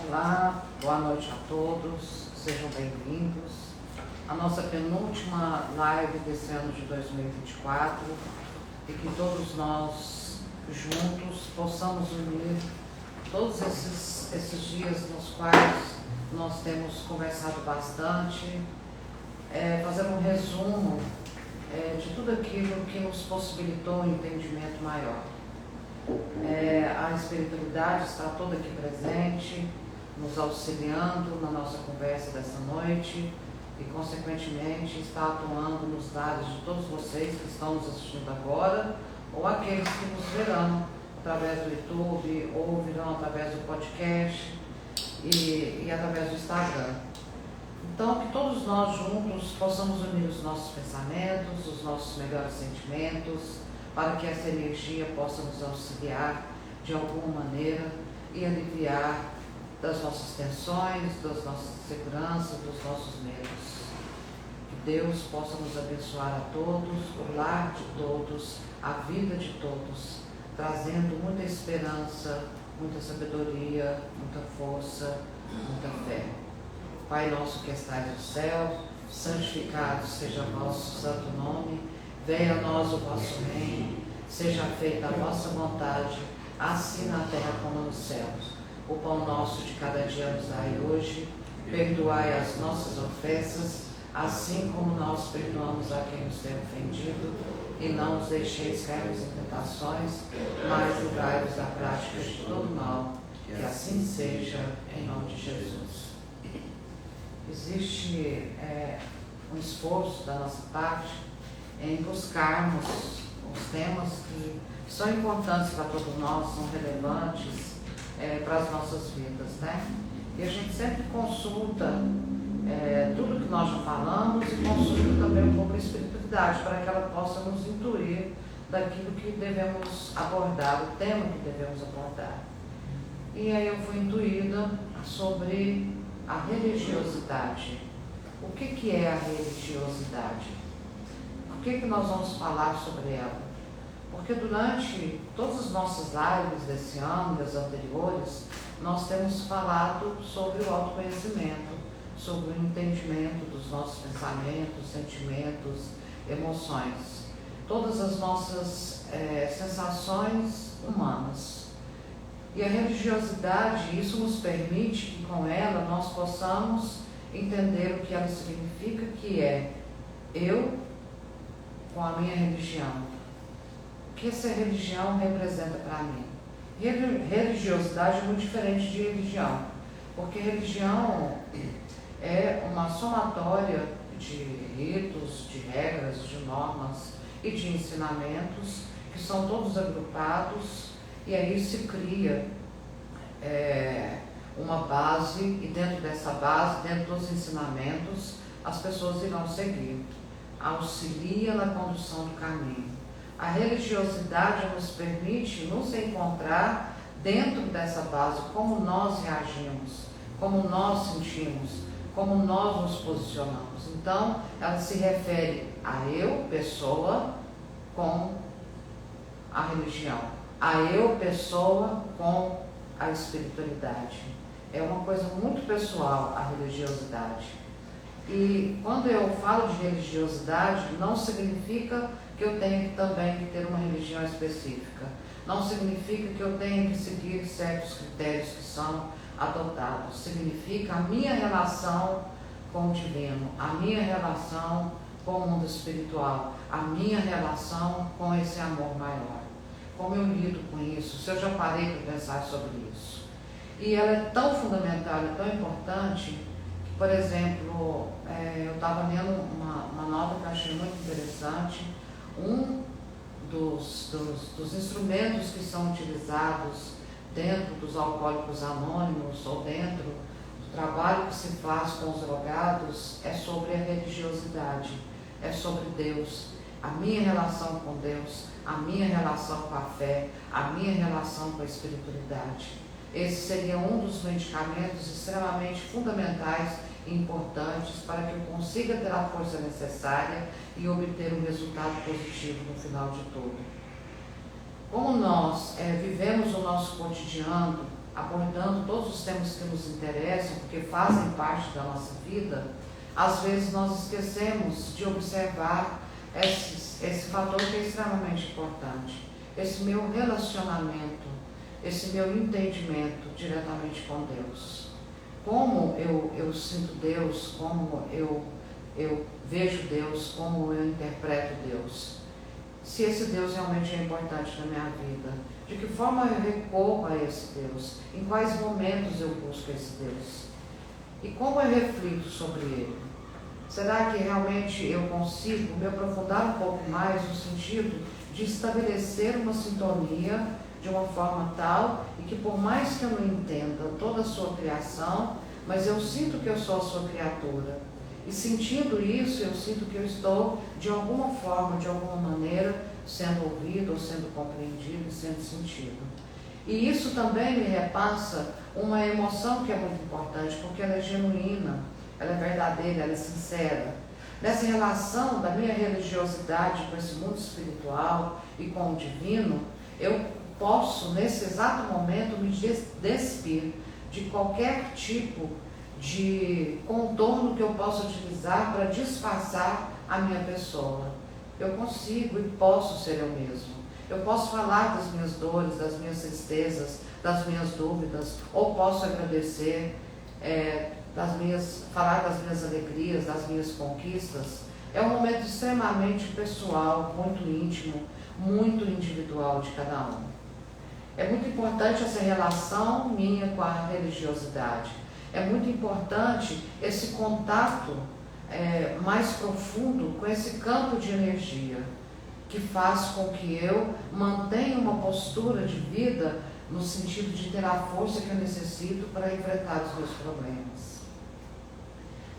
Olá, boa noite a todos, sejam bem-vindos à nossa penúltima live desse ano de 2024 e que todos nós juntos possamos unir todos esses dias nos quais nós temos conversado bastante, fazer um resumo de tudo aquilo que nos possibilitou um entendimento maior. A espiritualidade está toda aqui presente, nos auxiliando na nossa conversa dessa noite e, consequentemente, está atuando nos lares de todos vocês que estão nos assistindo agora ou aqueles que nos verão através do YouTube ou virão através do podcast e através do Instagram. Então, que todos nós juntos possamos unir os nossos pensamentos, os nossos melhores sentimentos, para que essa energia possa nos auxiliar de alguma maneira e aliviar das nossas tensões, das nossas inseguranças, dos nossos medos. Que Deus possa nos abençoar a todos, o lar de todos, a vida de todos, trazendo muita esperança, muita sabedoria, muita força, muita fé. Pai nosso que estais no céu, santificado seja o vosso santo nome. Venha a nós o vosso reino, seja feita a vossa vontade, assim na terra como nos céus. O pão nosso de cada dia nos dai hoje, perdoai as nossas ofensas, assim como nós perdoamos a quem nos tem ofendido, e não nos deixeis cair em tentações, mas livrai-nos da prática de todo mal, que assim seja, em nome de Jesus. Existe um esforço da nossa parte em buscarmos os temas que são importantes para todos nós, são relevantes para as nossas vidas, né? E a gente sempre consulta tudo que nós já falamos e consulta também um pouco a espiritualidade para que ela possa nos intuir daquilo que devemos abordar, o tema que devemos abordar. E aí eu fui intuída sobre a religiosidade. O que é a religiosidade? Por que nós vamos falar sobre ela? Porque durante todas as nossas lives desse ano e das anteriores, nós temos falado sobre o autoconhecimento, sobre o entendimento dos nossos pensamentos, sentimentos, emoções, todas as nossas sensações humanas. E a religiosidade, isso nos permite que com ela nós possamos entender o que ela significa, que é eu com a minha religião. O que essa religião representa para mim? Religiosidade é muito diferente de religião, porque religião é uma somatória de ritos, de regras, de normas e de ensinamentos que são todos agrupados e aí se cria uma base e dentro dessa base, dentro dos ensinamentos, as pessoas irão seguir. Auxilia na condução do caminho. A religiosidade nos permite nos encontrar dentro dessa base, como nós reagimos, como nós sentimos, como nós nos posicionamos. Então, ela se refere a eu, pessoa, com a religião, a eu, pessoa, com a espiritualidade. É uma coisa muito pessoal a religiosidade. E quando eu falo de religiosidade, não significa que eu tenho também que ter uma religião específica. Não significa que eu tenho que seguir certos critérios que são adotados. Significa a minha relação com o divino, a minha relação com o mundo espiritual, a minha relação com esse amor maior. Como eu lido com isso? Se eu já parei para pensar sobre isso. E ela é tão fundamental, é tão importante. Por exemplo, eu estava lendo uma nota que eu achei muito interessante. Um dos instrumentos que são utilizados dentro dos alcoólicos anônimos ou dentro do trabalho que se faz com os drogados é sobre a religiosidade, é sobre Deus, a minha relação com Deus, a minha relação com a fé, a minha relação com a espiritualidade. Esse seria um dos medicamentos extremamente fundamentais e importantes para que eu consiga ter a força necessária e obter um resultado positivo no final de tudo. Como nós vivemos o nosso cotidiano abordando todos os temas que nos interessam, porque fazem parte da nossa vida, às vezes nós esquecemos de observar esse fator que é extremamente importante, esse meu relacionamento, esse meu entendimento diretamente com Deus. Como eu sinto Deus, como eu vejo Deus, como eu interpreto Deus. Se esse Deus realmente é importante na minha vida, de que forma eu recorro a esse Deus, em quais momentos eu busco esse Deus e como eu reflito sobre ele. Será que realmente eu consigo me aprofundar um pouco mais no sentido de estabelecer uma sintonia de uma forma tal e que, por mais que eu não entenda toda a sua criação, mas eu sinto que eu sou a sua criatura. E sentindo isso, eu sinto que eu estou, de alguma forma, de alguma maneira, sendo ouvido, ou sendo compreendido e sendo sentido. E isso também me repassa uma emoção que é muito importante, porque ela é genuína, ela é verdadeira, ela é sincera. Nessa relação da minha religiosidade com esse mundo espiritual e com o divino, eu posso, nesse exato momento, me despir de qualquer tipo de contorno que eu possa utilizar para disfarçar a minha pessoa. Eu consigo e posso ser eu mesmo. Eu posso falar das minhas dores, das minhas tristezas, das minhas dúvidas, ou posso agradecer, falar das minhas alegrias, das minhas conquistas. É um momento extremamente pessoal, muito íntimo, muito individual de cada um. É muito importante essa relação minha com a religiosidade. É muito importante esse contato mais profundo com esse campo de energia, que faz com que eu mantenha uma postura de vida no sentido de ter a força que eu necessito para enfrentar os meus problemas.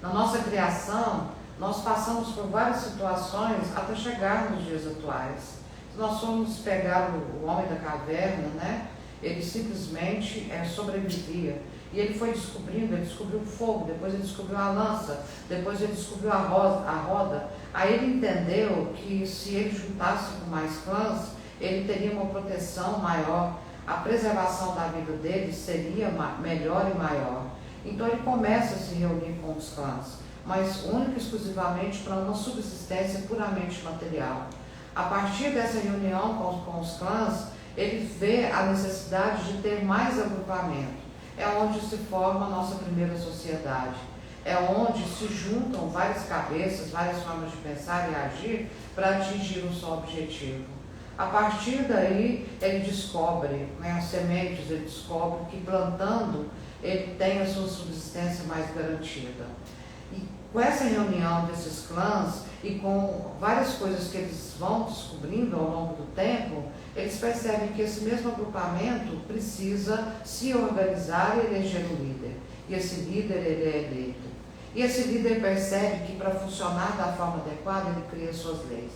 Na nossa criação, nós passamos por várias situações até chegar nos dias atuais. Se nós formos pegar o homem da caverna, né, ele simplesmente sobrevivia. E ele foi descobrindo, ele descobriu o fogo, depois ele descobriu a lança, depois ele descobriu a roda. Aí ele entendeu que se ele juntasse com mais clãs, ele teria uma proteção maior, a preservação da vida dele seria melhor e maior. Então ele começa a se reunir com os clãs, mas única e exclusivamente para uma subsistência puramente material. A partir dessa reunião com os clãs, ele vê a necessidade de ter mais agrupamento. É onde se forma a nossa primeira sociedade. É onde se juntam várias cabeças, várias formas de pensar e agir para atingir um só objetivo. A partir daí, ele descobre, as sementes, ele descobre que plantando, ele tem a sua subsistência mais garantida. E com essa reunião desses clãs e com várias coisas que eles vão descobrindo ao longo do tempo, eles percebem que esse mesmo agrupamento precisa se organizar e eleger um líder. E esse líder, ele é eleito. E esse líder percebe que para funcionar da forma adequada, ele cria suas leis.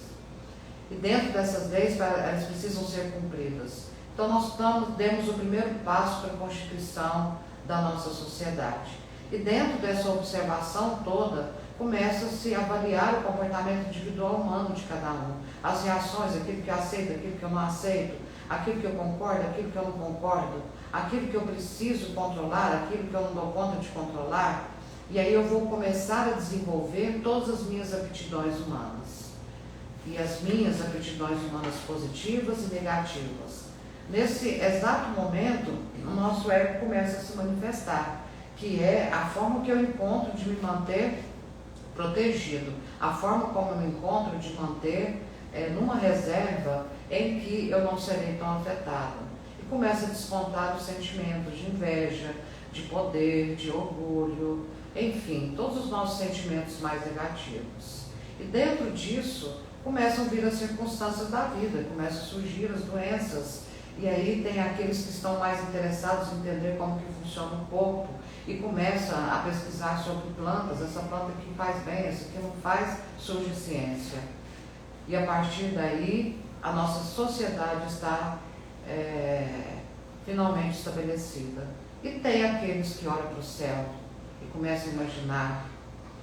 E dentro dessas leis, elas precisam ser cumpridas. Então nós demos o primeiro passo para a constituição da nossa sociedade. E dentro dessa observação toda, começa-se a avaliar o comportamento individual humano de cada um. As reações, aquilo que eu aceito, aquilo que eu não aceito, aquilo que eu concordo, aquilo que eu não concordo, aquilo que eu preciso controlar, aquilo que eu não dou conta de controlar. E aí eu vou começar a desenvolver todas as minhas aptidões humanas. E as minhas aptidões humanas positivas e negativas. Nesse exato momento, o nosso ego começa a se manifestar, que é a forma que eu encontro de me manter protegido, a forma como eu me encontro de manter numa reserva em que eu não serei tão afetado. E começa a descontar os sentimentos de inveja, de poder, de orgulho, enfim, todos os nossos sentimentos mais negativos. E dentro disso, começam a vir as circunstâncias da vida, começam a surgir as doenças. E aí tem aqueles que estão mais interessados em entender como que funciona o corpo e começam a pesquisar sobre plantas, essa planta aqui faz bem, essa aqui não faz, surge ciência. E a partir daí, a nossa sociedade está finalmente estabelecida. E tem aqueles que olham para o céu e começam a imaginar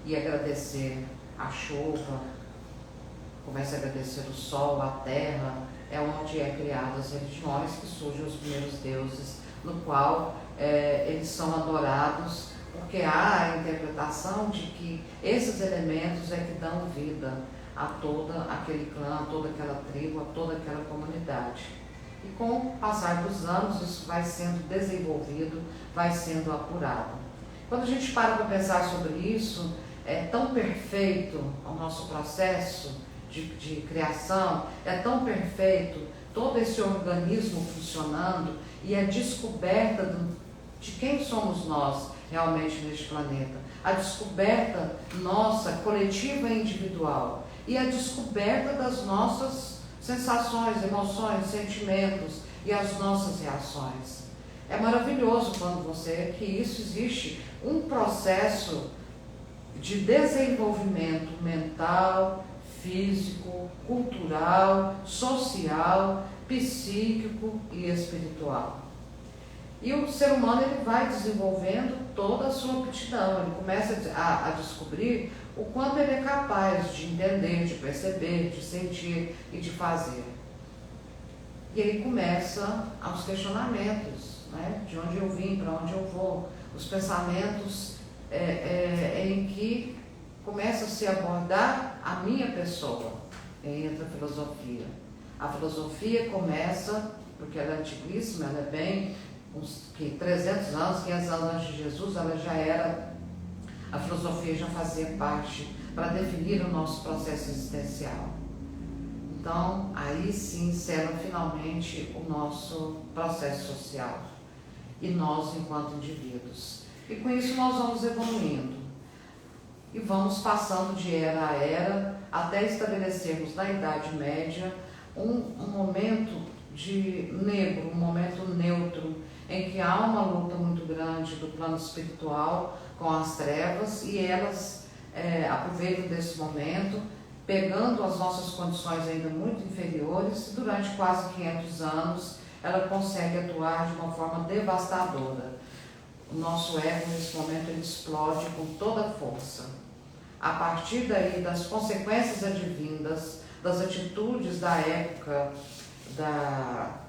e agradecer a chuva, começam a agradecer o sol, a terra. É onde é criadas as religiões, que surgem os primeiros deuses, no qual eles são adorados, porque há a interpretação de que esses elementos é que dão vida a todo aquele clã, a toda aquela tribo, a toda aquela comunidade. E com o passar dos anos, isso vai sendo desenvolvido, vai sendo apurado. Quando a gente para pensar sobre isso, é tão perfeito o nosso processo de criação, é tão perfeito todo esse organismo funcionando e a descoberta de quem somos nós realmente neste planeta, a descoberta nossa, coletiva e individual, e a descoberta das nossas sensações, emoções, sentimentos e as nossas reações. É maravilhoso quando você vê que isso existe um processo de desenvolvimento mental, físico, cultural, social, psíquico e espiritual. E o ser humano ele vai desenvolvendo toda a sua aptidão, ele começa a descobrir o quanto ele é capaz de entender, de perceber, de sentir e de fazer. E aí começa os questionamentos, né? De onde eu vim, para onde eu vou, os pensamentos em que começa a se abordar a minha pessoa, entra a filosofia. A filosofia começa, porque ela é antiguíssima, ela é bem, uns 300 anos, 500 anos antes de Jesus, ela já era, a filosofia já fazia parte para definir o nosso processo existencial. Então, aí sim será finalmente o nosso processo social, e nós enquanto indivíduos. E com isso nós vamos evoluindo. E vamos passando de era a era, até estabelecermos na Idade Média um momento de negro, um momento neutro, em que há uma luta muito grande do plano espiritual com as trevas, e elas aproveitam desse momento, pegando as nossas condições ainda muito inferiores, e durante quase 500 anos ela consegue atuar de uma forma devastadora. O nosso ego, nesse momento, ele explode com toda a força. A partir daí, das consequências advindas, das atitudes da época da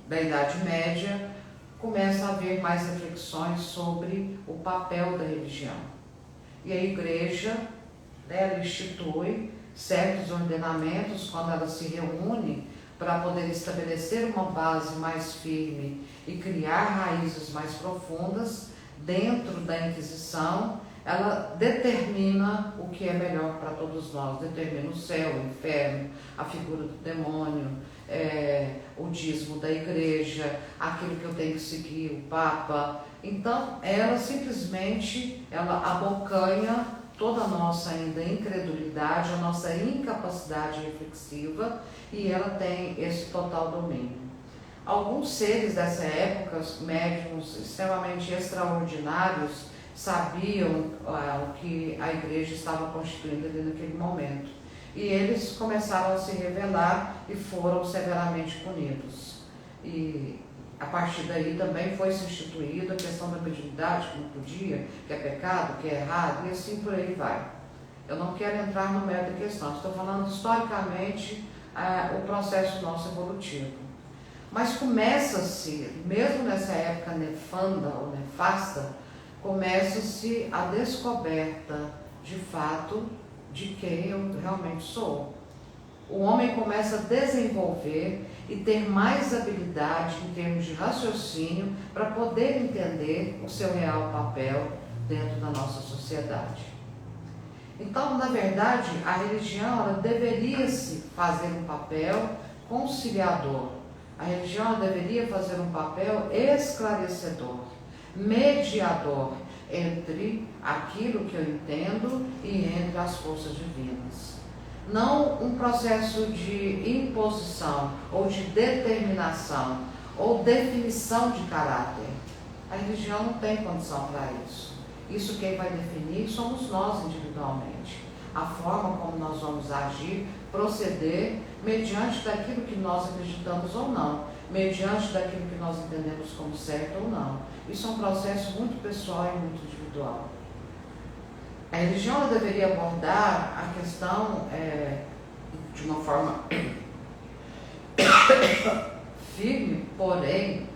Idade Média, começa a haver mais reflexões sobre o papel da religião. E a Igreja, ela institui certos ordenamentos quando ela se reúne para poder estabelecer uma base mais firme e criar raízes mais profundas. Dentro da Inquisição, ela determina o que é melhor para todos nós, determina o céu, o inferno, a figura do demônio, o dízimo da igreja, aquilo que eu tenho que seguir, o Papa. Então, ela simplesmente abocanha toda a nossa ainda incredulidade, a nossa incapacidade reflexiva, e ela tem esse total domínio. Alguns seres dessa época, médiuns extremamente extraordinários, sabiam o que a igreja estava constituindo ali naquele momento. E eles começaram a se revelar e foram severamente punidos. E a partir daí também foi se instituída a questão da mediunidade, que não podia, que é pecado, que é errado, e assim por aí vai. Eu não quero entrar no mérito da questão, estou falando historicamente o processo nosso evolutivo. Mas começa-se, mesmo nessa época nefanda ou nefasta, começa-se a descoberta, de fato, de quem eu realmente sou. O homem começa a desenvolver e ter mais habilidade em termos de raciocínio para poder entender o seu real papel dentro da nossa sociedade. Então, na verdade, a religião ela deveria se fazer um papel conciliador. A religião ela deveria fazer um papel esclarecedor, mediador entre aquilo que eu entendo e entre as forças divinas. Não um processo de imposição ou de determinação ou definição de caráter. A religião não tem condição para isso. Isso quem vai definir somos nós individualmente. A forma como nós vamos agir, proceder, mediante daquilo que nós acreditamos ou não, mediante daquilo que nós entendemos como certo ou não. Isso é um processo muito pessoal e muito individual. A religião ela deveria abordar a questão de uma forma firme, porém,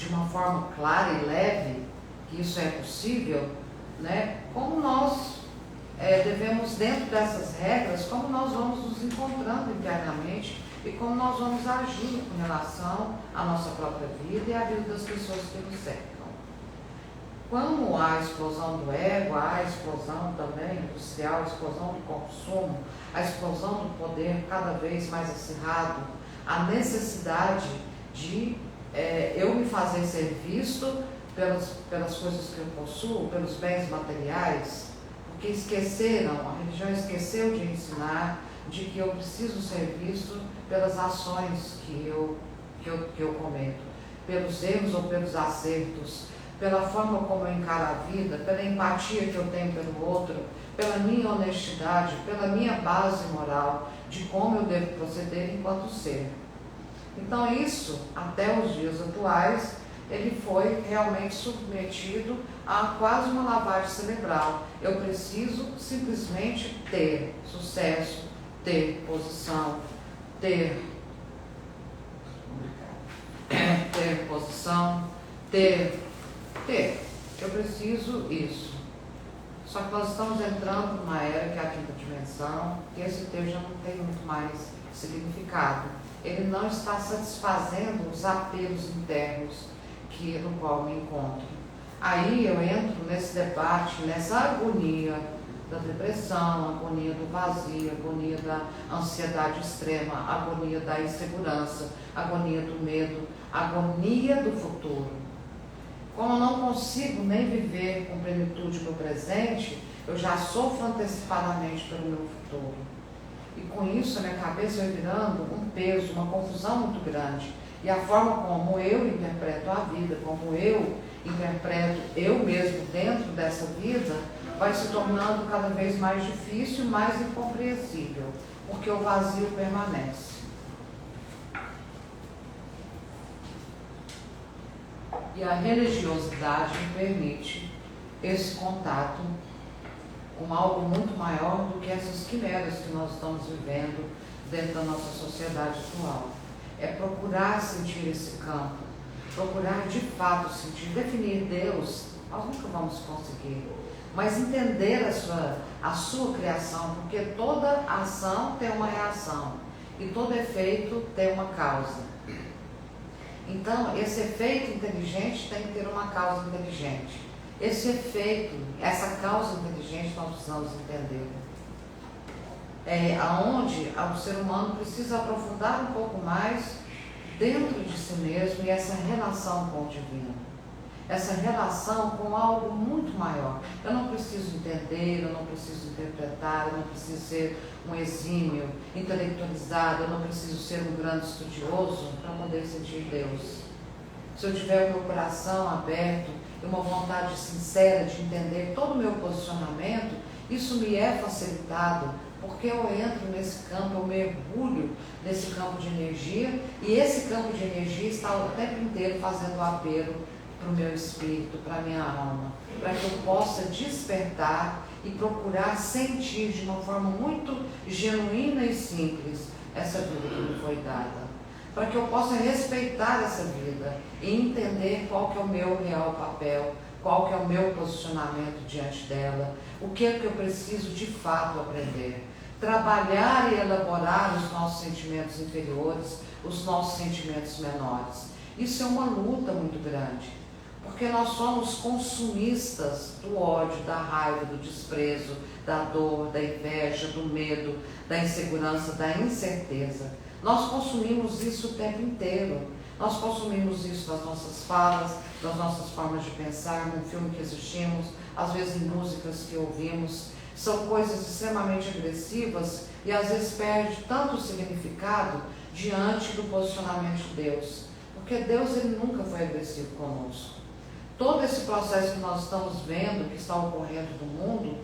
de uma forma clara e leve, que isso é possível, né? Como nós devemos, dentro dessas regras, como nós vamos nos encontrando internamente e como nós vamos agir com relação à nossa própria vida e à vida das pessoas que nos cercam. Como há a explosão do ego, há a explosão também industrial, a explosão do consumo, a explosão do poder cada vez mais acirrado, a necessidade de eu me fazer ser visto pelas coisas que eu possuo, pelos bens materiais, porque esqueceram, a religião esqueceu de ensinar de que eu preciso ser visto pelas ações que eu cometo, pelos erros ou pelos acertos, pela forma como eu encaro a vida, pela empatia que eu tenho pelo outro, pela minha honestidade, pela minha base moral, de como eu devo proceder enquanto ser. Então isso, até os dias atuais, ele foi realmente submetido a quase uma lavagem cerebral. Eu preciso simplesmente ter sucesso, ter posição, ter posição, eu preciso isso. Só que nós estamos entrando numa era que é a quinta dimensão, e esse ter já não tem muito mais significado. Ele não está satisfazendo os apelos internos no qual me encontro. Aí eu entro nesse debate, nessa agonia da depressão, agonia do vazio, agonia da ansiedade extrema, agonia da insegurança, agonia do medo, agonia do futuro. Como eu não consigo nem viver com plenitude no presente, eu já sofro antecipadamente pelo meu futuro. E com isso, a minha cabeça vai virando um peso, uma confusão muito grande. E a forma como eu interpreto a vida, como eu interpreto eu mesmo dentro dessa vida, vai se tornando cada vez mais difícil, mais incompreensível, porque o vazio permanece. E a religiosidade me permite esse contato com algo muito maior do que essas quimeras que nós estamos vivendo dentro da nossa sociedade atual. É procurar sentir esse campo, procurar de fato sentir, definir Deus, nós nunca vamos conseguir, mas entender a sua criação, porque toda ação tem uma reação e todo efeito tem uma causa. Então, esse efeito inteligente tem que ter uma causa inteligente. Esse efeito, essa causa inteligente nós precisamos entender. Aonde o ser humano precisa aprofundar um pouco mais dentro de si mesmo e essa relação com o divino. Essa relação com algo muito maior. Eu não preciso entender, eu não preciso interpretar, eu não preciso ser um exímio, intelectualizado, eu não preciso ser um grande estudioso para poder sentir Deus. Se eu tiver o meu coração aberto e uma vontade sincera de entender todo o meu posicionamento, isso me é facilitado, porque eu entro nesse campo, eu mergulho nesse campo de energia, e esse campo de energia está o tempo inteiro fazendo apelo para o meu espírito, para a minha alma, para que eu possa despertar e procurar sentir de uma forma muito genuína e simples essa vida que me foi dada, para que eu possa respeitar essa vida e entender qual que é o meu real papel, qual que é o meu posicionamento diante dela, o que é que eu preciso de fato aprender. Trabalhar e elaborar os nossos sentimentos inferiores, os nossos sentimentos menores. Isso é uma luta muito grande, porque nós somos consumistas do ódio, da raiva, do desprezo, da dor, da inveja, do medo, da insegurança, da incerteza. Nós consumimos isso o tempo inteiro. Nós consumimos isso nas nossas falas, nas nossas formas de pensar, no filme que assistimos, às vezes em músicas que ouvimos. São coisas extremamente agressivas e às vezes perde tanto significado diante do posicionamento de Deus. Porque Deus, ele nunca foi agressivo conosco. Todo esse processo que nós estamos vendo, que está ocorrendo no mundo,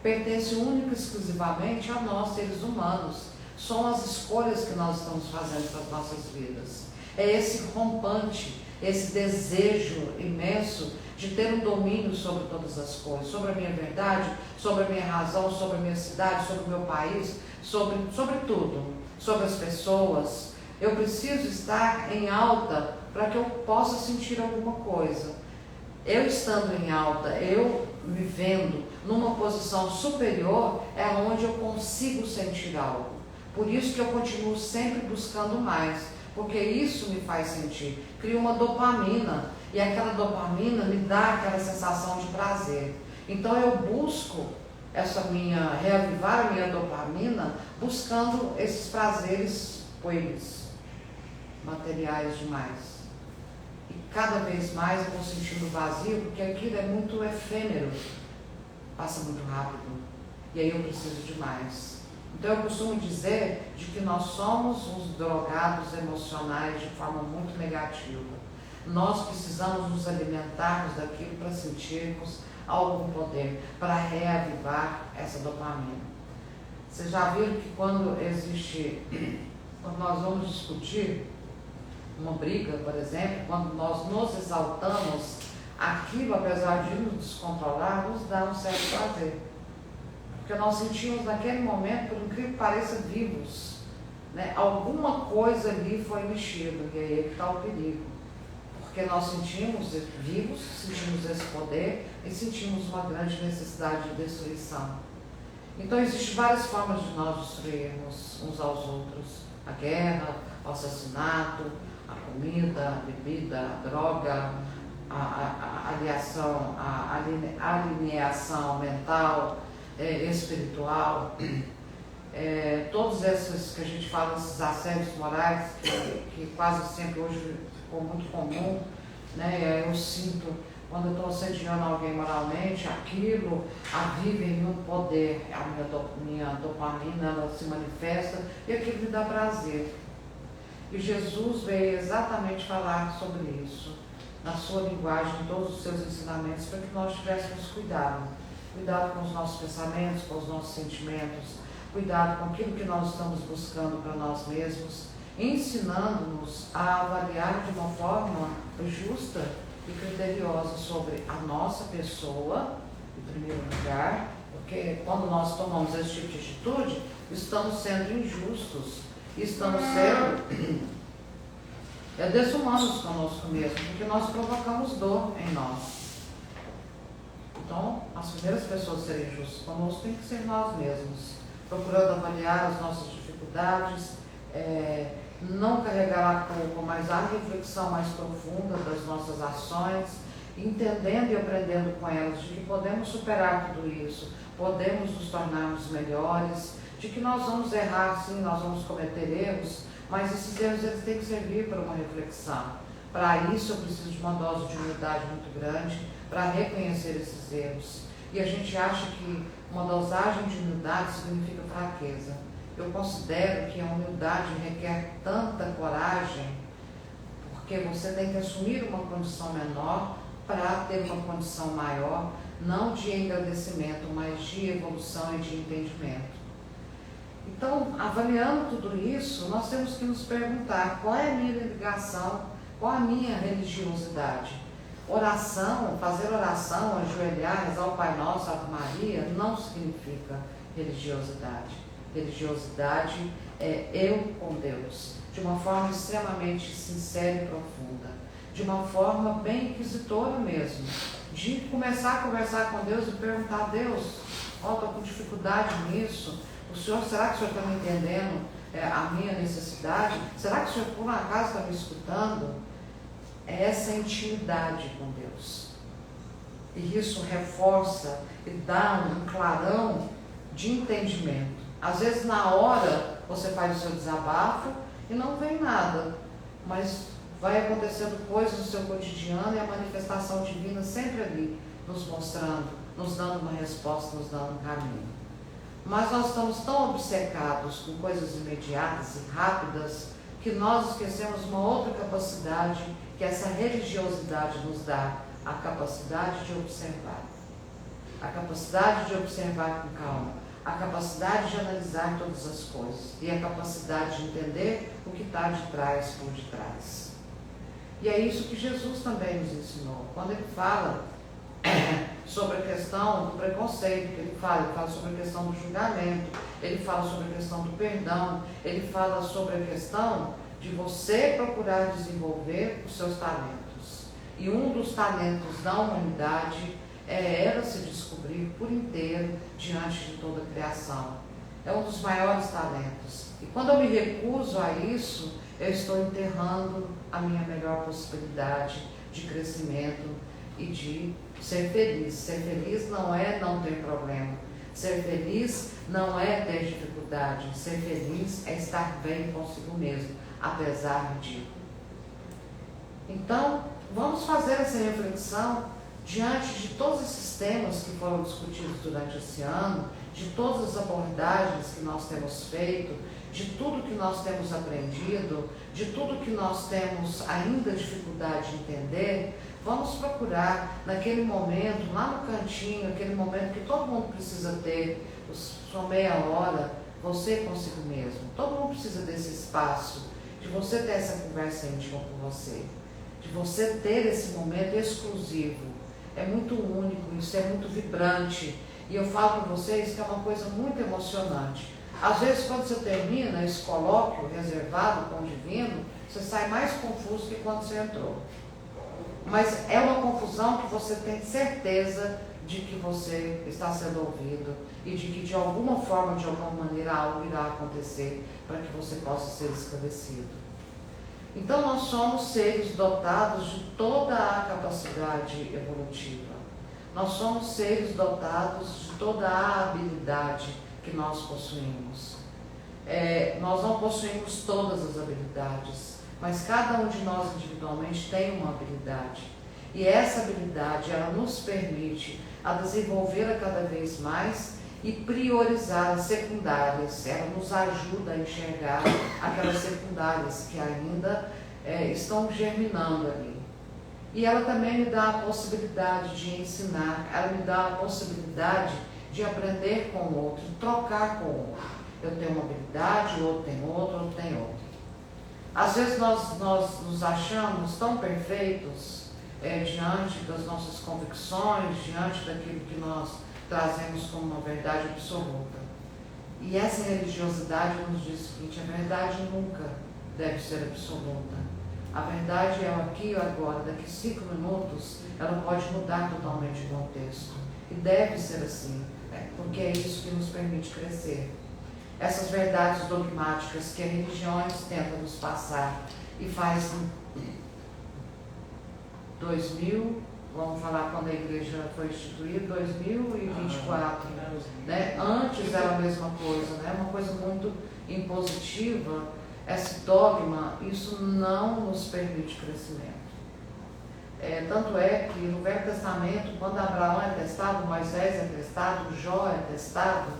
pertence única e exclusivamente a nós, seres humanos. São as escolhas que nós estamos fazendo para as nossas vidas. É esse rompante, esse desejo imenso de ter um domínio sobre todas as coisas, sobre a minha verdade, sobre a minha razão, sobre a minha cidade, sobre o meu país, sobre tudo, sobre as pessoas. Eu preciso estar em alta para que eu possa sentir alguma coisa. Eu estando em alta, eu me vendo numa posição superior, é onde eu consigo sentir algo. Por isso que eu continuo sempre buscando mais, porque isso me faz sentir. Cria uma dopamina, e aquela dopamina me dá aquela sensação de prazer. Então eu busco reavivar a minha dopamina, buscando esses prazeres pueris, materiais demais. E cada vez mais eu vou sentindo vazio, porque aquilo é muito efêmero, passa muito rápido, e aí eu preciso de mais. Então eu costumo dizer de que nós somos uns drogados emocionais de forma muito negativa. Nós precisamos nos alimentarmos daquilo para sentirmos algum poder, para reavivar essa dopamina. Vocês já viram que quando nós vamos discutir uma briga, por exemplo, quando nós nos exaltamos, aquilo, apesar de nos descontrolar, nos dá um certo prazer. Porque nós sentimos naquele momento, por incrível que pareça, vivos. Né? Alguma coisa ali foi mexida, e aí é que está o perigo. Porque nós sentimos vivos, sentimos esse poder e sentimos uma grande necessidade de destruição. Então existem várias formas de nós destruirmos uns aos outros. A guerra, o assassinato, a comida, a bebida, a droga, a alineação mental, espiritual, todos esses que a gente fala, esses assédios morais, que quase sempre hoje ficou muito comum, né? Eu sinto, quando eu estou assediando alguém moralmente, aquilo aviva em mim um poder, a minha dopamina, ela se manifesta e aquilo me dá prazer. E Jesus veio exatamente falar sobre isso, na sua linguagem, em todos os seus ensinamentos, para que nós tivéssemos cuidado. Cuidado com os nossos pensamentos, com os nossos sentimentos, cuidado com aquilo que nós estamos buscando para nós mesmos, ensinando-nos a avaliar de uma forma justa e criteriosa sobre a nossa pessoa, em primeiro lugar, porque quando nós tomamos esse tipo de atitude, estamos sendo injustos, estamos sendo desumanos conosco mesmo, porque nós provocamos dor em nós. Então, as primeiras pessoas a serem justas conosco tem que ser nós mesmos, procurando avaliar as nossas dificuldades, não carregar a culpa, mas a reflexão mais profunda das nossas ações, entendendo e aprendendo com elas de que podemos superar tudo isso, podemos nos tornarmos melhores, de que nós vamos errar sim, nós vamos cometer erros, mas esses erros eles têm que servir para uma reflexão. Para isso eu preciso de uma dose de humildade muito grande, para reconhecer esses erros. E a gente acha que uma dosagem de humildade significa fraqueza. Eu considero que a humildade requer tanta coragem, porque você tem que assumir uma condição menor para ter uma condição maior, não de engrandecimento, mas de evolução e de entendimento. Então, avaliando tudo isso, nós temos que nos perguntar qual é a minha ligação, qual a minha religiosidade. Oração, fazer oração, ajoelhar, rezar o Pai Nosso, Ave Maria, não significa religiosidade. Religiosidade é eu com Deus, de uma forma extremamente sincera e profunda, de uma forma bem inquisitora mesmo, de começar a conversar com Deus e perguntar a Deus, estou com dificuldade nisso, será que o Senhor está me entendendo a minha necessidade? Será que o Senhor por um acaso está me escutando? É essa intimidade com Deus. E isso reforça e dá um clarão de entendimento. Às vezes na hora você faz o seu desabafo e não vem nada, mas vai acontecendo coisas no seu cotidiano e a manifestação divina sempre ali, nos mostrando, nos dando uma resposta, nos dando um caminho. Mas nós estamos tão obcecados com coisas imediatas e rápidas que nós esquecemos uma outra capacidade que essa religiosidade nos dá, a capacidade de observar. A capacidade de observar com calma, a capacidade de analisar todas as coisas e a capacidade de entender o que está de trás por detrás. E é isso que Jesus também nos ensinou. Quando ele fala sobre a questão do preconceito, que ele fala sobre a questão do julgamento, ele fala sobre a questão do perdão, ele fala sobre a questão de você procurar desenvolver os seus talentos. E um dos talentos da humanidade é ela se descobrir por inteiro diante de toda a criação. É um dos maiores talentos. E quando eu me recuso a isso, eu estou enterrando a minha melhor possibilidade de crescimento e de ser feliz. Ser feliz não é não ter problema. Ser feliz não é ter dificuldade. Ser feliz é estar bem consigo mesmo, apesar de. Então, vamos fazer essa reflexão diante de todos esses temas que foram discutidos durante esse ano, de todas as abordagens que nós temos feito, de tudo que nós temos aprendido, de tudo que nós temos ainda dificuldade de entender. Vamos procurar naquele momento, lá no cantinho, aquele momento que todo mundo precisa ter, sua meia hora, você consigo mesmo. Todo mundo precisa desse espaço, de você ter essa conversa íntima com você, de você ter esse momento exclusivo. É muito único, isso é muito vibrante. E eu falo para vocês que é uma coisa muito emocionante. Às vezes, quando você termina esse colóquio reservado com o divino, você sai mais confuso que quando você entrou. Mas é uma confusão que você tem certeza de que você está sendo ouvido e de que de alguma forma, de alguma maneira, algo irá acontecer para que você possa ser esclarecido. Então, nós somos seres dotados de toda a capacidade evolutiva. Nós somos seres dotados de toda a habilidade que nós possuímos. Nós não possuímos todas as habilidades, mas cada um de nós individualmente tem uma habilidade. E essa habilidade, ela nos permite a desenvolvê-la cada vez mais e priorizar as secundárias. Ela nos ajuda a enxergar aquelas secundárias que ainda estão germinando ali. E ela também me dá a possibilidade de ensinar, ela me dá a possibilidade de aprender com o outro, trocar com o outro. Eu tenho uma habilidade, o outro tem outra, o outro tem outra. Às vezes nós nos achamos tão perfeitos diante das nossas convicções, diante daquilo que nós trazemos como uma verdade absoluta. E essa religiosidade nos diz o seguinte: a verdade nunca deve ser absoluta. A verdade é o aqui e agora. Daqui 5 minutos ela pode mudar totalmente o contexto. E deve ser assim, porque é isso que nos permite crescer. Essas verdades dogmáticas que as religiões tentam nos passar e faz 2000, vamos falar quando a igreja foi instituída, 2024, né? Antes era a mesma coisa, né? Uma coisa muito impositiva. Esse dogma, isso não nos permite crescimento. Tanto é que no Velho Testamento, quando Abraão é testado, Moisés é testado, Jó é testado,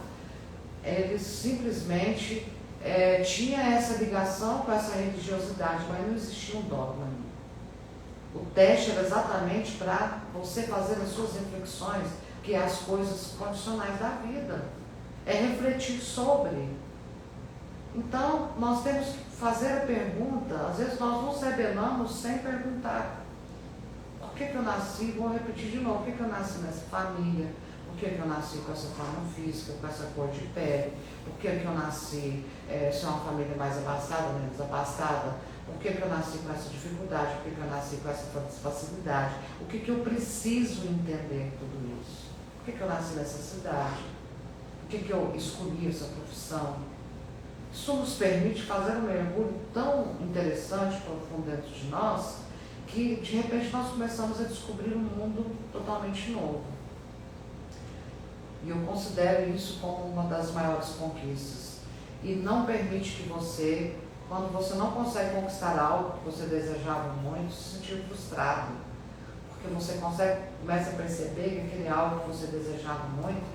eles simplesmente tinham essa ligação com essa religiosidade, mas não existia um dogma. O teste era exatamente para você fazer as suas reflexões, que é as coisas condicionais da vida. É refletir sobre. Então, nós temos que fazer a pergunta. Às vezes nós nos rebelamos sem perguntar. Por que eu nasci? Vou repetir de novo. Por que eu nasci nessa família? Por que eu nasci com essa forma física, com essa cor de pele? Por que eu nasci se é uma família mais abastada, menos abastada? Por que eu nasci com essa dificuldade? Por que eu nasci com essa facilidade? O que eu preciso entender tudo isso? Por que eu nasci nessa cidade? Por que eu escolhi essa profissão? Isso nos permite fazer um mergulho tão interessante, profundo dentro de nós, que de repente nós começamos a descobrir um mundo totalmente novo. E eu considero isso como uma das maiores conquistas. E não permite que você, quando você não consegue conquistar algo que você desejava muito, se sentir frustrado. Porque você começa a perceber que aquele algo que você desejava muito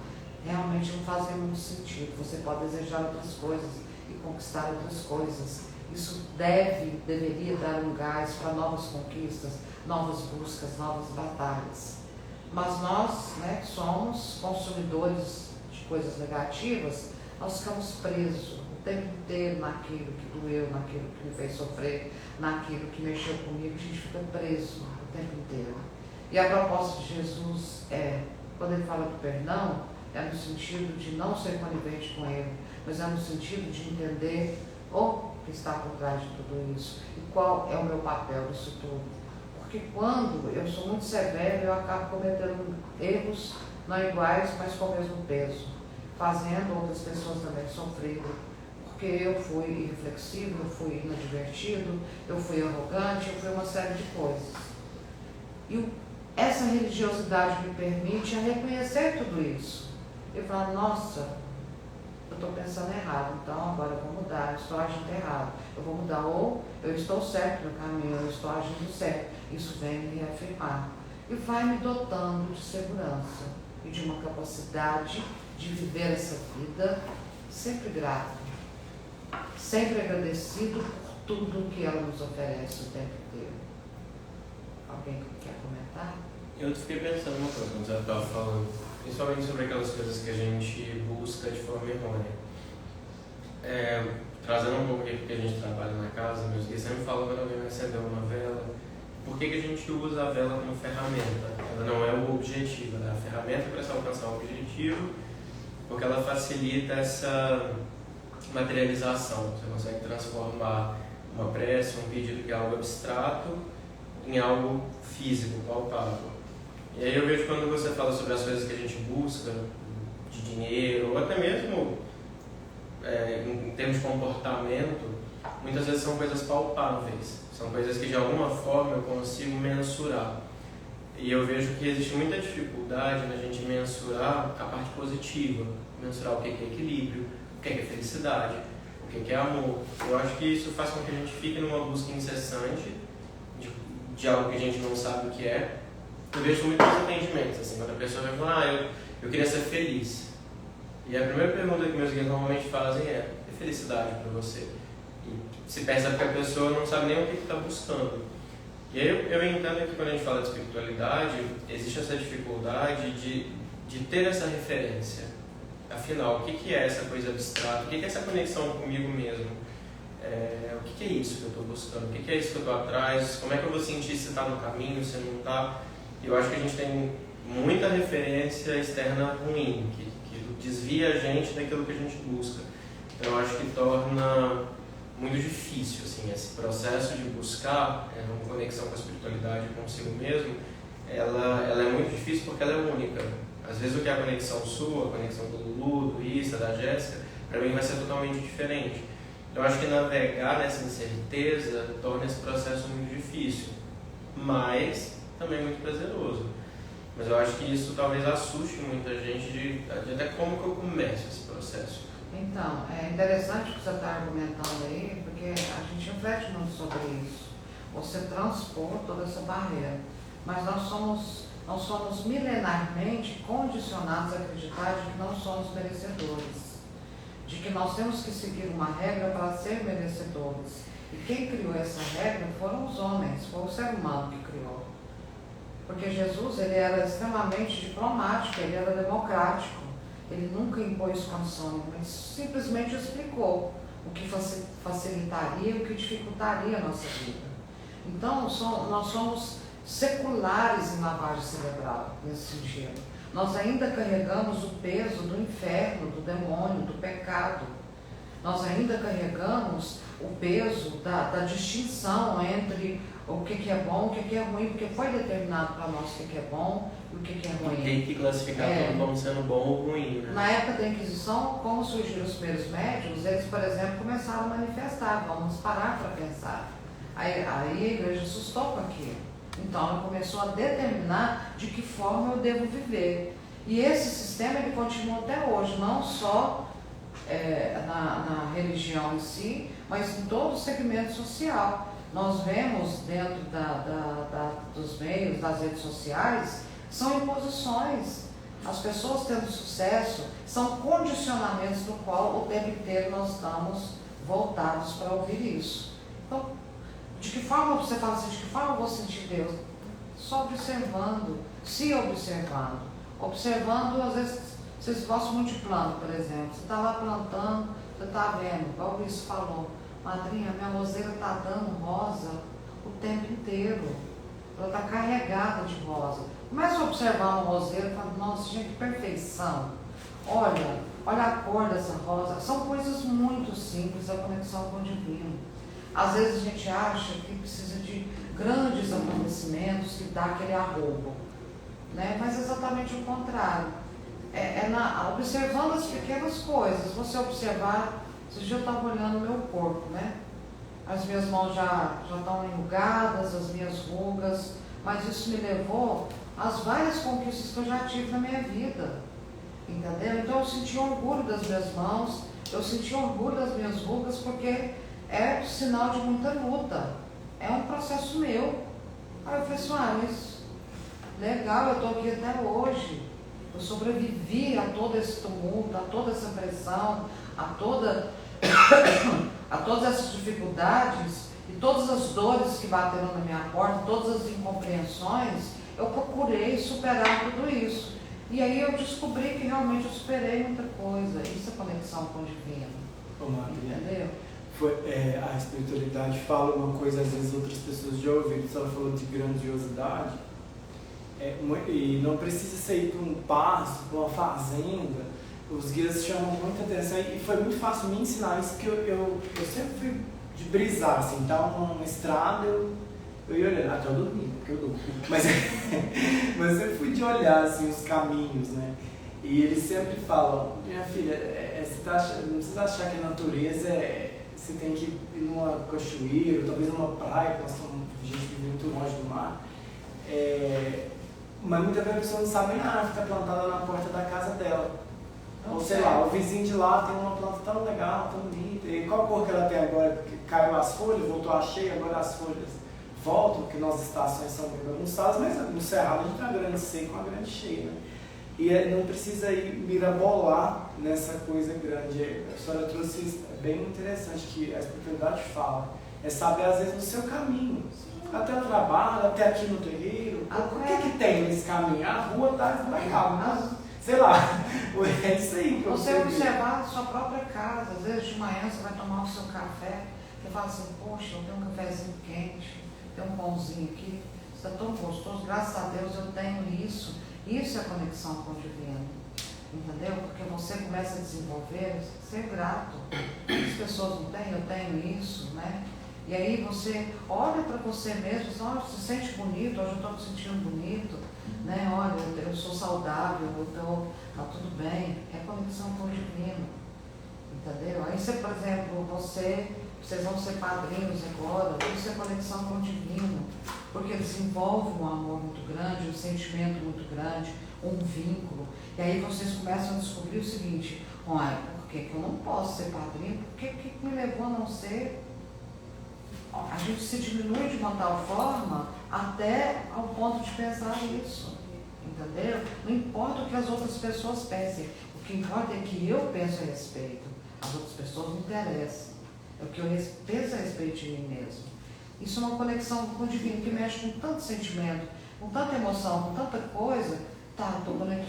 realmente não fazia muito sentido. Você pode desejar outras coisas e conquistar outras coisas. Isso deveria dar um gás para novas conquistas, novas buscas, novas batalhas. Mas nós, que somos consumidores de coisas negativas, nós ficamos presos o tempo inteiro naquilo que doeu, naquilo que me fez sofrer, naquilo que mexeu comigo. A gente fica preso o tempo inteiro. E a proposta de Jesus quando ele fala do perdão, é no sentido de não ser conivente com ele, mas é no sentido de entender que está por trás de tudo isso e qual é o meu papel nisso tudo. Porque quando eu sou muito severo, eu acabo cometendo erros não iguais, mas com o mesmo peso, fazendo outras pessoas também sofrerem, porque eu fui irreflexivo, eu fui inadvertido, eu fui arrogante, eu fui uma série de coisas. E essa religiosidade me permite reconhecer tudo isso. E falar, nossa, eu estou pensando errado, então agora eu vou mudar, eu estou agindo errado. Eu vou mudar, ou eu estou certo no caminho, eu estou agindo certo. Isso vem me reafirmar. E vai me dotando de segurança e de uma capacidade de viver essa vida sempre grato, sempre agradecido por tudo que ela nos oferece o tempo inteiro. Alguém quer comentar? Eu fiquei pensando uma coisa quando você estava falando, principalmente sobre aquelas coisas que a gente busca de forma errônea. Trazendo um pouco aqui porque a gente trabalha na casa, meus guias sempre falam quando alguém vai acender uma vela, por que a gente usa a vela como ferramenta? Ela não é o objetivo, ela é a ferramenta para se alcançar o objetivo, porque ela facilita essa materialização. Você consegue transformar uma prece, um pedido que é algo abstrato, em algo físico, palpável. E aí eu vejo quando você fala sobre as coisas que a gente busca, de dinheiro, ou até mesmo em termos de comportamento, muitas vezes são coisas palpáveis, são coisas que de alguma forma eu consigo mensurar. E eu vejo que existe muita dificuldade na gente mensurar a parte positiva, mensurar o que é equilíbrio, o que é felicidade, o que é amor. Eu acho que isso faz com que a gente fique numa busca incessante de algo que a gente não sabe o que é. Eu vejo muitos atendimentos, assim, quando a pessoa vai falar, eu queria ser feliz. E a primeira pergunta que meus guias normalmente fazem é felicidade para você? E se percebe que a pessoa não sabe nem o que está buscando. E aí eu entendo que quando a gente fala de espiritualidade, existe essa dificuldade de ter essa referência. Afinal, o que é essa coisa abstrata? O que é essa conexão comigo mesmo? O que é isso que eu estou buscando? O que é isso que eu estou atrás? Como é que eu vou sentir se está no caminho, se não está? Eu acho que a gente tem muita referência externa ruim, que desvia a gente daquilo que a gente busca. Então eu acho que torna muito difícil assim, esse processo de buscar uma conexão com a espiritualidade consigo mesmo. Ela é muito difícil porque ela é única. Às vezes o que é a conexão sua, a conexão do Lulu, do Issa, da Jéssica, para mim vai ser totalmente diferente. Então eu acho que navegar nessa incerteza torna esse processo muito difícil, mas também muito prazeroso. Mas eu acho que isso talvez assuste muita gente de até como que eu começo esse processo. Então, é interessante o que você está argumentando aí, porque a gente reflete muito sobre isso. Você transpor toda essa barreira. Mas nós somos milenarmente condicionados a acreditar de que não somos merecedores. De que nós temos que seguir uma regra para ser merecedores. E quem criou essa regra foram os homens, foi o ser humano que criou. Porque Jesus, ele era extremamente diplomático, ele era democrático. Ele nunca impôs condições, mas simplesmente explicou o que facilitaria e o que dificultaria a nossa vida. Então, nós somos seculares em lavagem cerebral, nesse sentido. Nós ainda carregamos o peso do inferno, do demônio, do pecado. Nós ainda carregamos o peso da distinção entre o que é bom, o que é ruim, porque foi determinado para nós o que é bom e o que é ruim. Tem que classificar tudo como sendo bom ou ruim, né? Na época da Inquisição, como surgiram os primeiros médiuns, eles, por exemplo, começaram a manifestar, vamos parar para pensar. Aí a igreja assustou com aquilo. Então ela começou a determinar de que forma eu devo viver. E esse sistema ele continua até hoje, não só na religião em si, mas em todo o segmento social. Nós vemos dentro dos meios, das redes sociais, são imposições. As pessoas tendo sucesso são condicionamentos no qual o tempo inteiro nós estamos voltados para ouvir isso. Então, de que forma você fala assim, de que forma eu vou sentir Deus? Só observando, se observando. Observando, às vezes, vocês gostam muito de planta, por exemplo. Você está lá plantando, você está vendo, igual o Luiz falou, madrinha, minha roseira está dando rosa o tempo inteiro. Ela está carregada de rosa. Começa a observar uma roseira e fala, nossa, gente, que perfeição. Olha, olha a cor dessa rosa. São coisas muito simples, a conexão com o divino. Às vezes a gente acha que precisa de grandes acontecimentos que dá aquele arrobo, né? Mas é exatamente o contrário. Observando as pequenas coisas. Você observar, esse dia eu estava olhando o meu corpo, né? As minhas mãos já estão enrugadas, as minhas rugas, mas isso me levou às várias conquistas que eu já tive na minha vida, entendeu? Então eu senti orgulho das minhas mãos, eu senti orgulho das minhas rugas, porque é sinal de muita luta, é um processo meu. Aí eu falei assim, mas legal, eu estou aqui até hoje, eu sobrevivi a todo esse tumulto, a toda essa pressão, a todas essas dificuldades e todas as dores que bateram na minha porta, todas as incompreensões. Eu procurei superar tudo isso. E aí eu descobri que realmente eu superei muita coisa. Isso é conexão com o divino. Entendeu? A espiritualidade fala uma coisa, às vezes outras pessoas já ouviram, se ela falou de grandiosidade, e não precisa ser para um pasto, para uma fazenda. Os guias chamam muita atenção e foi muito fácil me ensinar isso, porque eu sempre fui de brisar, assim, então numa estrada eu ia olhando, até eu dormi, porque eu durmo, mas eu sempre fui de olhar assim, os caminhos, né? E eles sempre falam, minha filha, não precisa achar que a natureza você tem que ir numa cachoeira, ou talvez numa praia, porque a gente vive muito longe do mar, mas muitas vezes a pessoa não sabe nem a árvore que está plantada na porta da casa dela. Ou sei lá, o vizinho de lá tem uma planta tão legal, tão bonita. E qual cor que ela tem agora? Caiu as folhas, voltou a cheia, agora as folhas voltam, porque nossas estações são bem bagunçadas, mas no Cerrado a gente tem uma grande seca e uma grande cheia, né? E não precisa ir mirabolar nessa coisa grande. A senhora trouxe isso, é bem interessante que a espiritualidade fala. É saber às vezes no seu caminho. Até o trabalho, até aqui no terreiro. O que tem nesse caminho? A rua está legal, né? Sei lá, é isso aí. Você observar a sua própria casa. Às vezes de manhã você vai tomar o seu café, você fala assim, poxa, eu tenho um cafezinho quente, tem um pãozinho aqui, isso é tão gostoso, graças a Deus eu tenho isso. Isso é conexão com o divino, entendeu? Porque você começa a desenvolver, ser grato. As pessoas não têm, eu tenho isso, né? E aí você olha para você mesmo, olha, se sente bonito, hoje eu estou me sentindo bonito, né? Olha, eu sou saudável, tá tudo bem. É conexão com o divino, entendeu? Aí você, por exemplo, vocês vão ser padrinhos agora, isso é conexão com o divino, porque desenvolve um amor muito grande, um sentimento muito grande, um vínculo. E aí vocês começam a descobrir o seguinte, olha, por que eu não posso ser padrinho? O que me levou a não ser? A gente se diminui de uma tal forma até ao ponto de pensar isso, entendeu? Não importa o que as outras pessoas pensem, o que importa é que eu penso a respeito. As outras pessoas não interessam, é o que eu penso a respeito de mim mesmo. Isso é uma conexão com o divino que mexe com tanto sentimento, com tanta emoção, com tanta coisa. Estou conectado,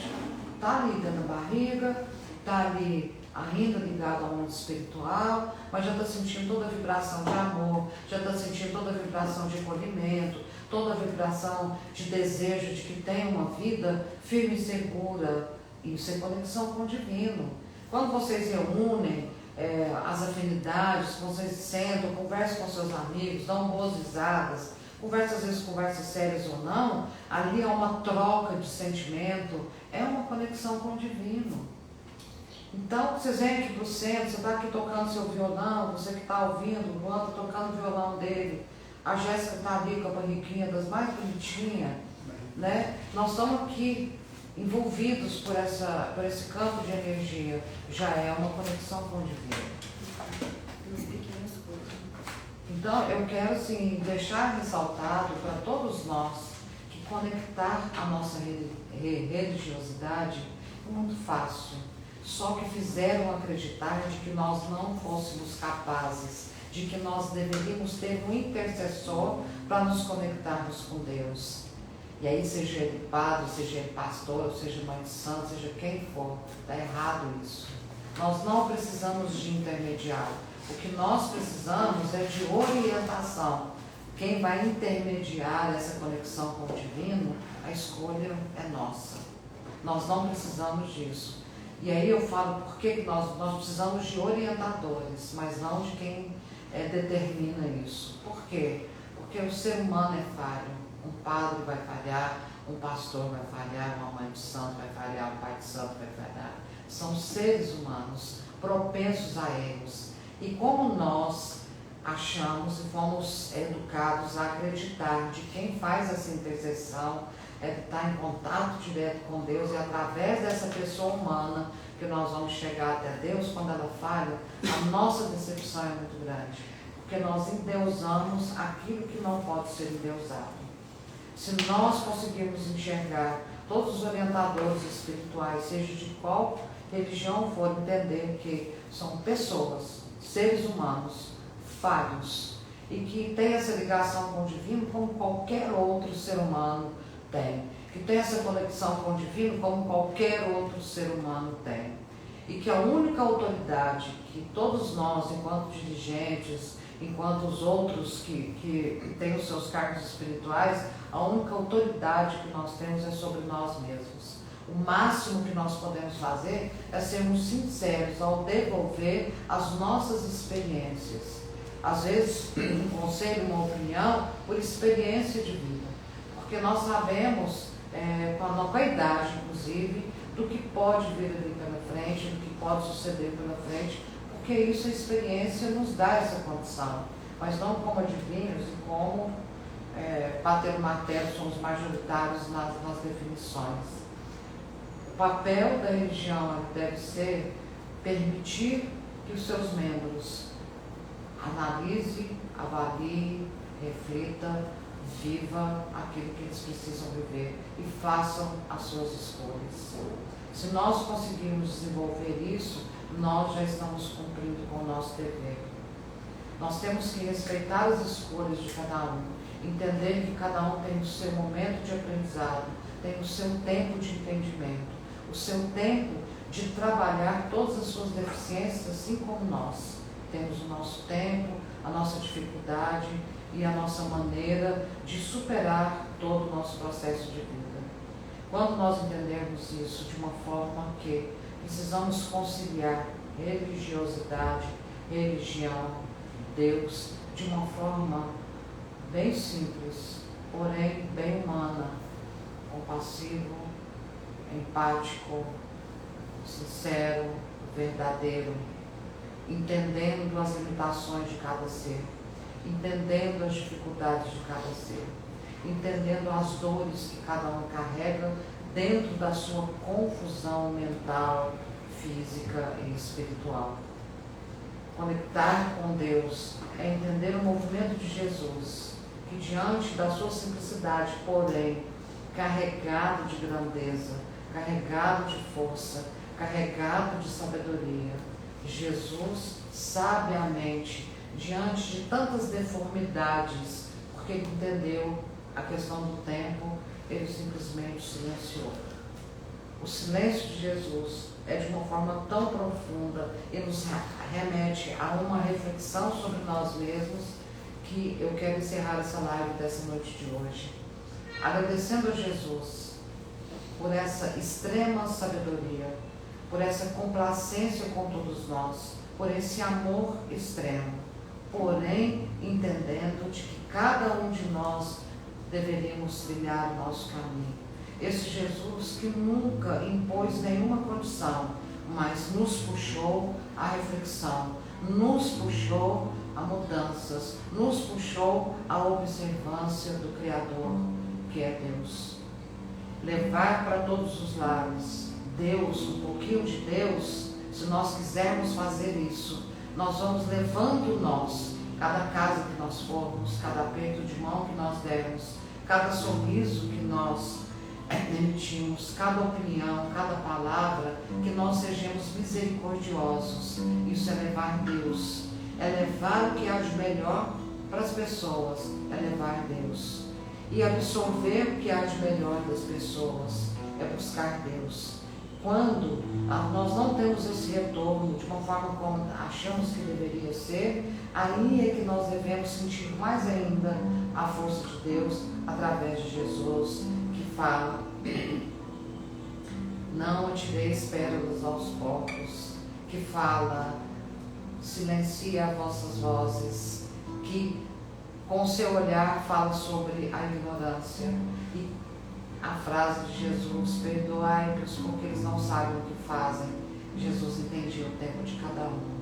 está ali dentro da barriga, está ali ainda ligado ao mundo espiritual, mas já está sentindo toda a vibração de amor, já está sentindo toda a vibração de acolhimento, toda a vibração de desejo de que tenha uma vida firme e segura. Isso é conexão com o divino. Quando vocês reúnem as afinidades, vocês sentam, conversam com seus amigos, dão boas risadas, conversam às vezes conversas sérias ou não, ali há uma troca de sentimento, é uma conexão com o divino. Então, vocês vêm aqui para o centro, você está aqui tocando seu violão, você que está ouvindo, o Luan está tocando o violão dele, a Jéssica está ali com a barriguinha das mais bonitinhas, né? Nós estamos aqui envolvidos por esse campo de energia, já é uma conexão com o divino. Então, eu quero assim, deixar ressaltado para todos nós que conectar a nossa religiosidade é muito fácil. Só que fizeram acreditar de que nós não fôssemos capazes, de que nós deveríamos ter um intercessor para nos conectarmos com Deus. E aí, seja ele padre, seja ele pastor, seja mãe de santo, seja quem for, está errado isso. Nós não precisamos de intermediário. O que nós precisamos é de orientação. Quem vai intermediar essa conexão com o divino, a escolha é nossa. Nós não precisamos disso. E aí eu falo porque nós precisamos de orientadores, mas não de quem determina isso. Por quê? Porque o ser humano é falho. Um padre vai falhar, um pastor vai falhar, uma mãe de santo vai falhar, um pai de santo vai falhar. São seres humanos propensos a erros. E como nós achamos e fomos educados a acreditar de quem faz essa intercessão, estar em contato direto com Deus, e através dessa pessoa humana que nós vamos chegar até Deus, quando ela falha, a nossa decepção é muito grande, porque nós endeusamos aquilo que não pode ser endeusado. Se nós conseguirmos enxergar todos os orientadores espirituais, seja de qual religião for, entender que são pessoas, seres humanos, falhos, e que tem essa ligação com o divino como qualquer outro ser humano tem, que tem essa conexão com o divino como qualquer outro ser humano tem, e que a única autoridade que todos nós, enquanto dirigentes, enquanto os outros que têm os seus cargos espirituais, a única autoridade que nós temos é sobre nós mesmos. O máximo que nós podemos fazer é sermos sinceros ao devolver as nossas experiências. Às vezes, um conselho, uma opinião, por experiência de vida. Porque nós sabemos, com a idade, inclusive, do que pode vir ali pela frente, do que pode suceder pela frente, porque isso, a experiência nos dá essa condição. Mas não como adivinhos e como bater o martelo, somos majoritários nas definições. O papel da religião deve ser permitir que os seus membros analise, avalie, reflita, viva aquilo que eles precisam viver e façam as suas escolhas. Se nós conseguirmos desenvolver isso, nós já estamos cumprindo com o nosso dever. Nós temos que respeitar as escolhas de cada um, entender que cada um tem o seu momento de aprendizado, tem o seu tempo de entendimento, o seu tempo de trabalhar todas as suas deficiências, assim como nós. Temos o nosso tempo, a nossa dificuldade e a nossa maneira de superar todo o nosso processo de vida. Quando nós entendermos isso de uma forma que precisamos conciliar religiosidade, religião, Deus, de uma forma bem simples, porém bem humana, compassivo, empático, sincero, verdadeiro, entendendo as limitações de cada ser, entendendo as dificuldades de cada ser, entendendo as dores que cada um carrega dentro da sua confusão mental, física e espiritual. Conectar com Deus é entender o movimento de Jesus, que diante da sua simplicidade, porém, carregado de grandeza, carregado de força, carregado de sabedoria, Jesus, sabiamente, diante de tantas deformidades, porque ele entendeu a questão do tempo, ele simplesmente silenciou. O silêncio de Jesus é de uma forma tão profunda e nos remete a uma reflexão sobre nós mesmos, que eu quero encerrar essa live dessa noite de hoje, agradecendo a Jesus por essa extrema sabedoria, por essa complacência com todos nós, por esse amor extremo, porém entendendo de que cada um de nós deveríamos trilhar o nosso caminho. Esse Jesus que nunca impôs nenhuma condição, mas nos puxou à reflexão, nos puxou a mudanças, nos puxou à observância do Criador, que é Deus. Levar para todos os lares Deus, um pouquinho de Deus, se nós quisermos fazer isso, nós vamos levando nós, cada casa que nós formos, cada aperto de mão que nós dermos, cada sorriso que nós emitimos, cada opinião, cada palavra, que nós sejamos misericordiosos. Isso é levar Deus, é levar o que há de melhor para as pessoas, é levar Deus. E absorver o que há de melhor das pessoas, é buscar Deus. Quando nós não temos esse retorno de uma forma como achamos que deveria ser, aí é que nós devemos sentir mais ainda a força de Deus através de Jesus, que fala: Não tireis pérolas aos porcos, que fala, silencia vossas vozes, que com o seu olhar fala sobre a ignorância. E a frase de Jesus, perdoai-os porque eles não sabem o que fazem. Jesus entendia o tempo de cada um.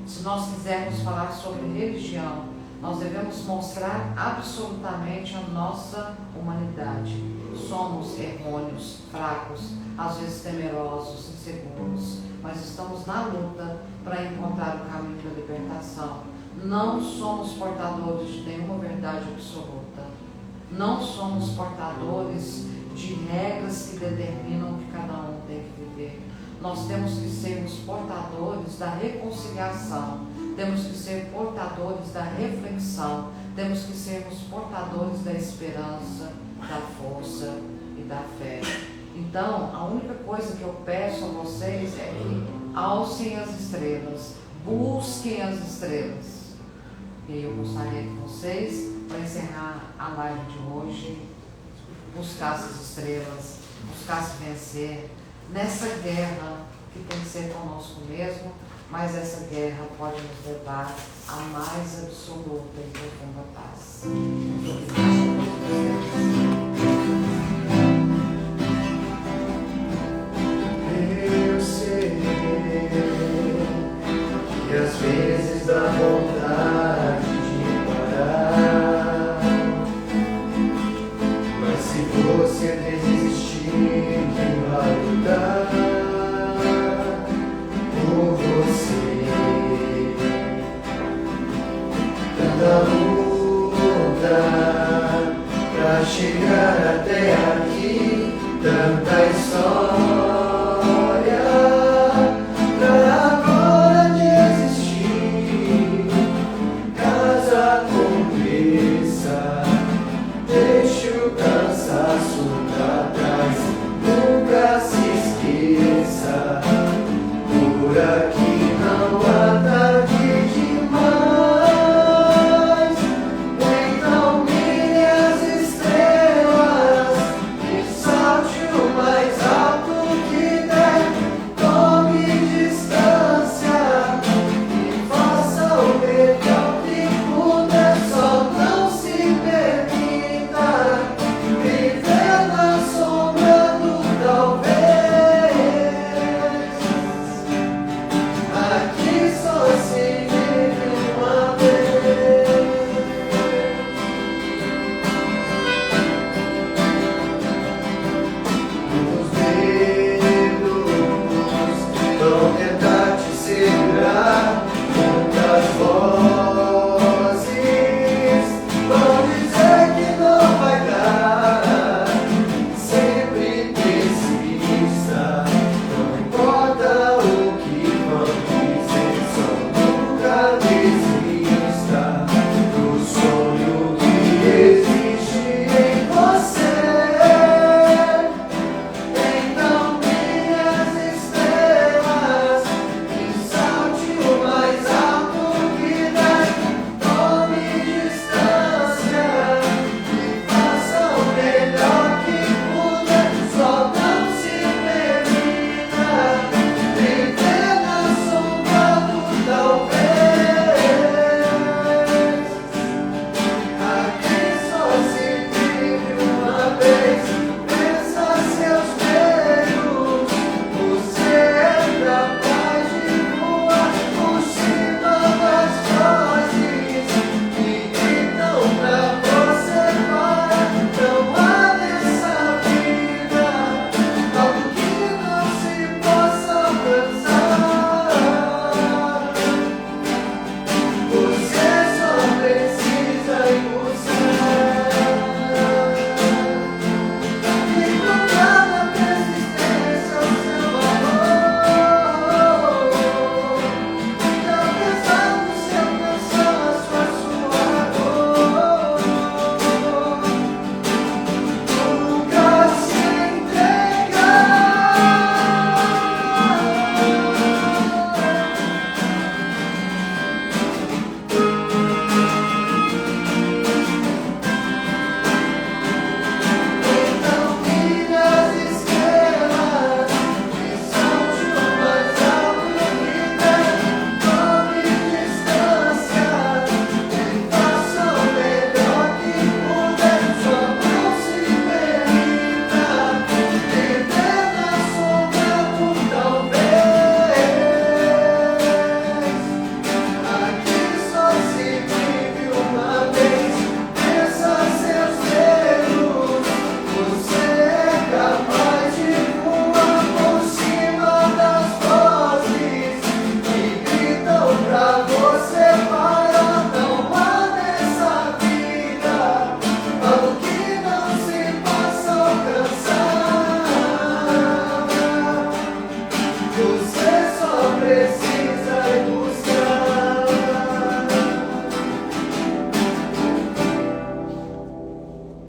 Se nós quisermos falar sobre religião, nós devemos mostrar absolutamente a nossa humanidade. Somos errôneos, fracos, às vezes temerosos, inseguros, mas estamos na luta para encontrar o caminho da libertação. Não somos portadores de nenhuma verdade absoluta. Não somos portadores de regras que determinam o que cada um tem que viver. Nós temos que sermos portadores da reconciliação, temos que ser portadores da reflexão, temos que sermos portadores da esperança, da força e da fé. Então, a única coisa que eu peço a vocês é que alcem as estrelas, busquem as estrelas. E aí eu gostaria que vocês, para encerrar a live de hoje, buscassem as estrelas, buscassem vencer nessa guerra que tem que ser conosco mesmo, mas essa guerra pode nos levar à mais absoluta e profunda paz. Muito obrigada. Eu sei que às vezes dá vontade de parar, mas se você desistir, quem vai lutar por você? Tanta luta pra chegar até aqui, tanta história pra agora desistir. Caso aconteça, deixe o cansaço pra trás, nunca se esqueça, por aqui